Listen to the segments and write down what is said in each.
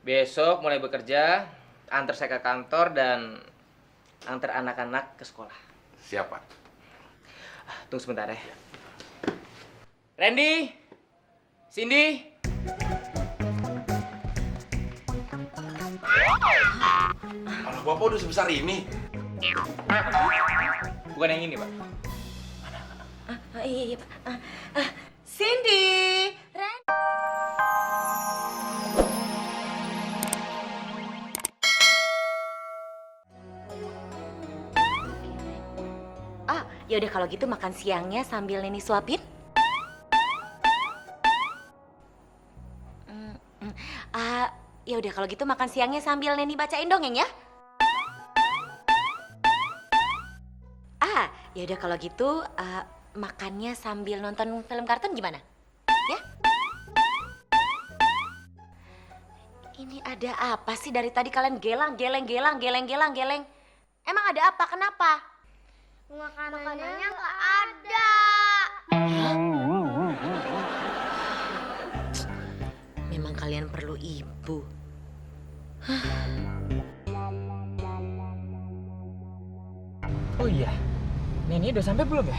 Besok mulai bekerja, antar saya ke kantor dan antar anak-anak ke sekolah. Siap, Pak. Tunggu sebentar ya. Randy, Cindy. Anak Bapak udah sebesar ini. Bukan yang ini, Pak. Iya, Pak. Cindy, Ren. Ya udah kalau gitu makan siangnya sambil Neni suapin. Ya udah kalau gitu makan siangnya sambil Neni bacain dongeng ya. Ya udah kalau gitu makannya sambil nonton film kartun gimana? Ya? Ini ada apa sih dari tadi kalian geleng? Emang ada apa? Kenapa? Makanannya nggak ada. Memang kalian perlu ibu. Oh iya, Neni udah sampai belum ya?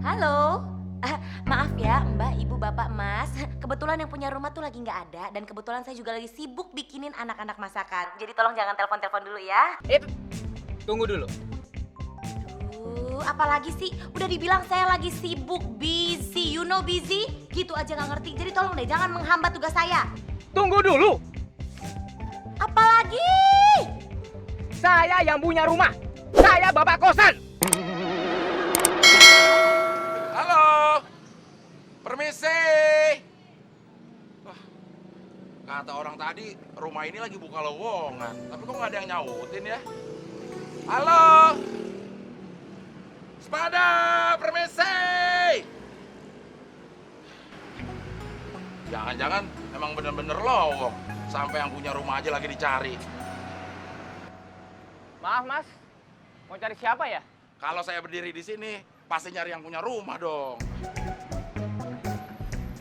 Halo, maaf ya Mbak, Ibu, Bapak, Mas. Kebetulan yang punya rumah tuh lagi nggak ada dan kebetulan saya juga lagi sibuk bikinin anak-anak masakan. Jadi tolong jangan telepon-telepon dulu ya. Tunggu dulu. Apalagi sih? Udah dibilang saya lagi sibuk, busy, you know busy? Gitu aja nggak ngerti. Jadi tolong deh jangan menghambat tugas saya. Tunggu dulu. Apalagi? Saya yang punya rumah. Saya bapak kosan. Halo. Permisi. Wah, kata orang tadi rumah ini lagi buka lowongan. Tapi kok nggak ada yang nyautin ya? Halo. Sepada, permisi. Jangan-jangan emang bener-bener lowong. Sampai yang punya rumah aja lagi dicari. Maaf, Mas. Mau cari siapa ya? Kalau saya berdiri di sini, pasti nyari yang punya rumah dong.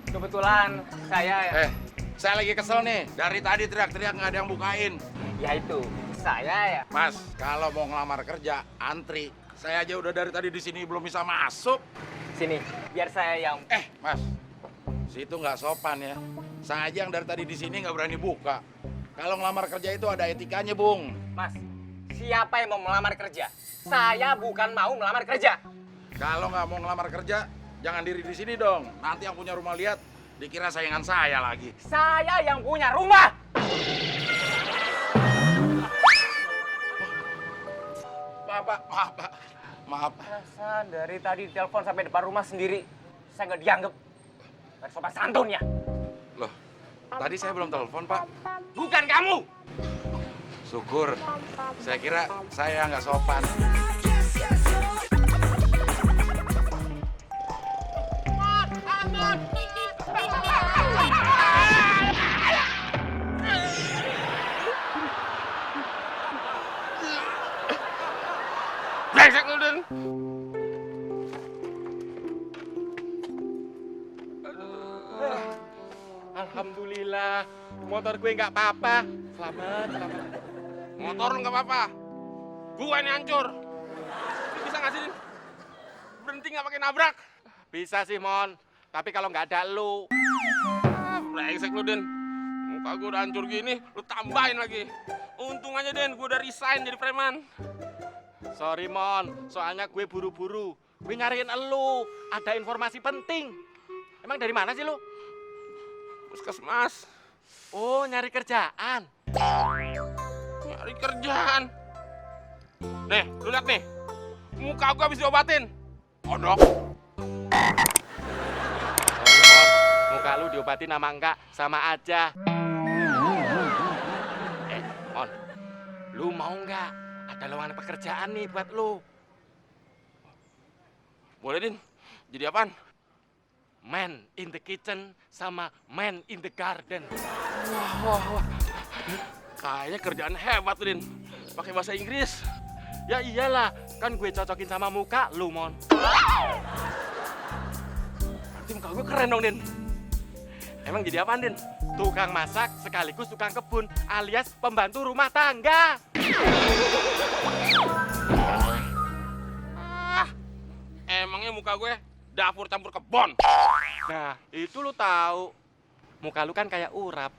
Kebetulan saya... Saya lagi kesel nih. Dari tadi teriak-teriak nggak ada yang bukain. Ya itu, saya ya. Mas, kalau mau ngelamar kerja, antri. Saya aja udah dari tadi di sini belum bisa masuk. Sini, biar saya yang... Mas, situ nggak sopan ya. Saya aja yang dari tadi di sini nggak berani buka. Kalau ngelamar kerja itu ada etikanya, Bung. Mas, siapa yang mau melamar kerja? Saya bukan mau melamar kerja. Kalau nggak mau ngelamar kerja, jangan diri di sini dong. Nanti yang punya rumah lihat, dikira saingan saya lagi. Saya yang punya rumah. Maaf. Perasaan dari tadi telepon sampai depan rumah sendiri, saya nggak dianggap. Nggak sopan santun ya. Loh, tadi saya belum telepon, Pak. Bukan kamu. Syukur. Saya kira saya nggak sopan. Brengsek lu, Den. Alhamdulillah, motor gue nggak apa-apa. Selamat. Motor lu nggak apa-apa. Gue ini hancur. Lu bisa nggak sih, Din? Berhenti nggak pakai nabrak? Bisa sih, Mon. Tapi kalau nggak ada lu. Brengsek lu, Din. Muka gue udah hancur gini, lu tambahin lagi. Untung aja, Den, gue udah resign jadi preman. Sorry, Mon. Soalnya gue buru-buru. Gue nyariin elu. Ada informasi penting. Emang dari mana sih lu? Puskesmas. Oh, nyari kerjaan. Nyari kerjaan. Nih, lu lihat nih. Muka gua habis diobatin. Kodok. Sorry, Mon. Muka lu diobatin sama enggak sama aja. Mon. Lu mau enggak? Ada lowongan pekerjaan nih buat lu. Boleh, Din. Jadi apaan? Man in the kitchen sama man in the garden. Wah. Kayaknya kerjaan hebat tuh, Din. Pakai bahasa Inggris. Ya iyalah, kan gue cocokin sama muka lu, Mon. Berarti muka gue keren dong, Din. Emang jadi apaan, Din? Tukang masak sekaligus tukang kebun alias pembantu rumah tangga. Emangnya muka gue dapur campur kebon? Nah, itu lu tahu. Muka lu kan kayak urap.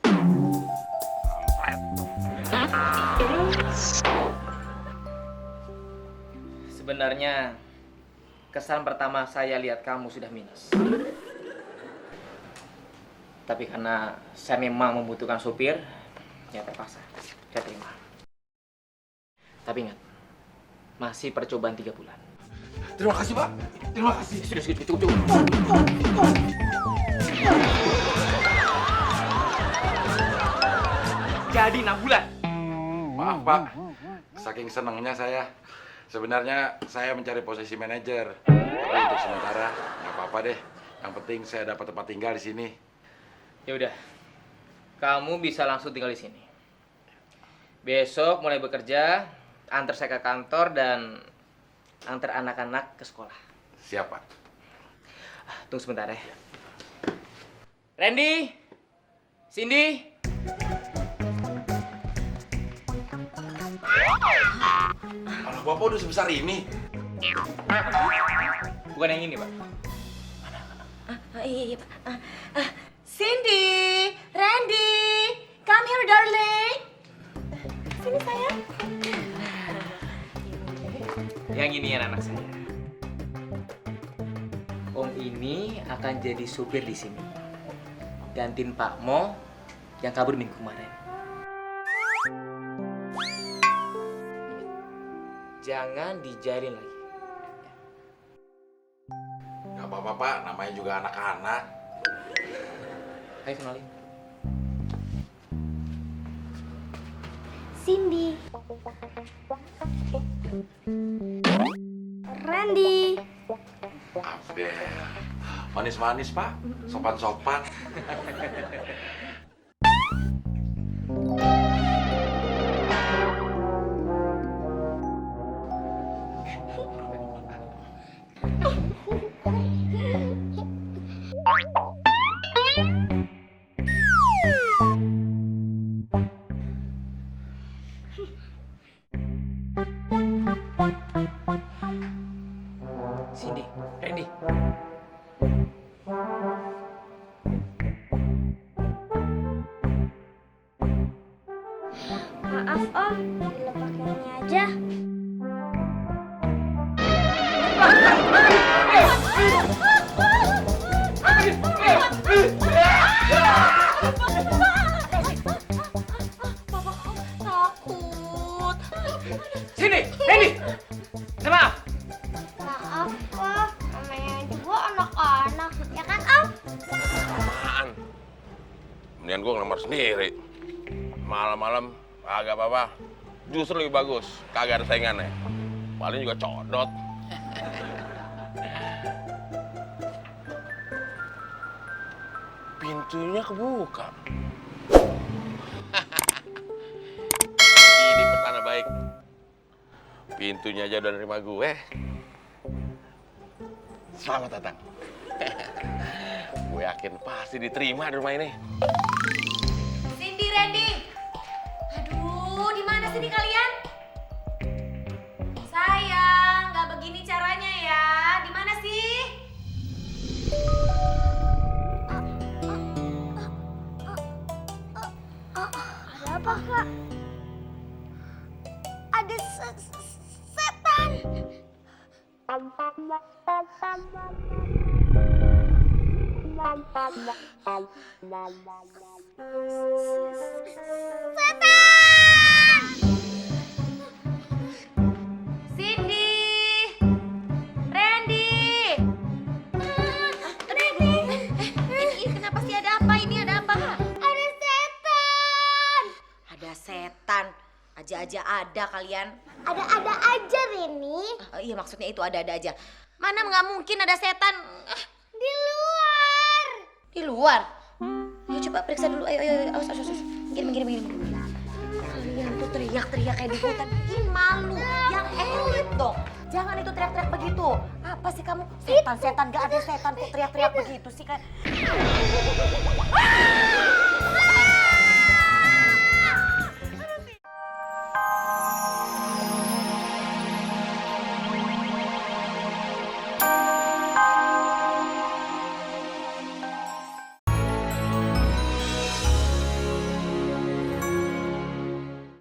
Sebenarnya kesan pertama saya lihat kamu sudah minus. Tapi karena saya memang membutuhkan supir, ya terpaksa saya terima. Tapi ingat, masih percobaan 3 bulan. Terima kasih, Pak. Terima kasih. Sudah, cukup. Jadi 6 bulan. Maaf, Pak. Saking senangnya saya. Sebenarnya saya mencari posisi manajer. Tapi untuk sementara nggak apa-apa deh. Yang penting saya dapat tempat tinggal di sini. Ya udah, kamu bisa langsung tinggal di sini. Besok mulai bekerja, antar saya ke kantor dan antar anak-anak ke sekolah. Siap, Pak. Tunggu sebentar ya. Randy, Cindy. Anak Bapak udah sebesar ini. Bukan yang ini, Pak. Iya, Pak. Cindy, Randy, come here, darling. Sini, sayang. Yang ini ya anak saya. Om ini akan jadi supir di sini. Gantiin Pak Mo yang kabur minggu kemarin. Jangan dijalin lagi. Nggak apa-apa, Pak. Namanya juga anak-anak. Ayo kenalin. Cindy. Randy. Abel. Manis-manis, Pak. Sopan-sopan. Cindy, Randy. Maaf, Om. Dilepas ini aja. Takut. Cindy, Randy. Maaf. Maaf, Om. Namanya juga anak-anak. Ya kan, Om? Apaan? Mendingan gue ngelamar sendiri. Malam-malam agak apa-apa. Justru lebih bagus. Kagak ada saingannya. Paling juga codot. Pintunya kebuka. Ini pertanda baik. Pintunya aja udah nerima gue. Selamat datang. Gue yakin pasti diterima di rumah ini. Cindy, Randy. Aduh, di mana sih nih kalian? Sayang, nggak begini caranya ya. Di mana sih? Ada apa, Kak? Ada setan. Cindy, Randy. Ini kenapa sih, ada apa? Ini ada apa? Ada setan. Ada setan. Aja-aja ada kalian. Ada-ada aja, Rini. Iya, maksudnya itu ada-ada aja. Mana nggak mungkin ada setan. Di luar. Di luar. Ayo coba periksa dulu. Ayo. Awas. Gini. Kalian tuh teriak-teriak kayak di hutan. Bikin malu. Yang elit dong. Jangan itu teriak-teriak begitu. Apa sih kamu? Setan, gak ada setan kok teriak-teriak begitu sih kan.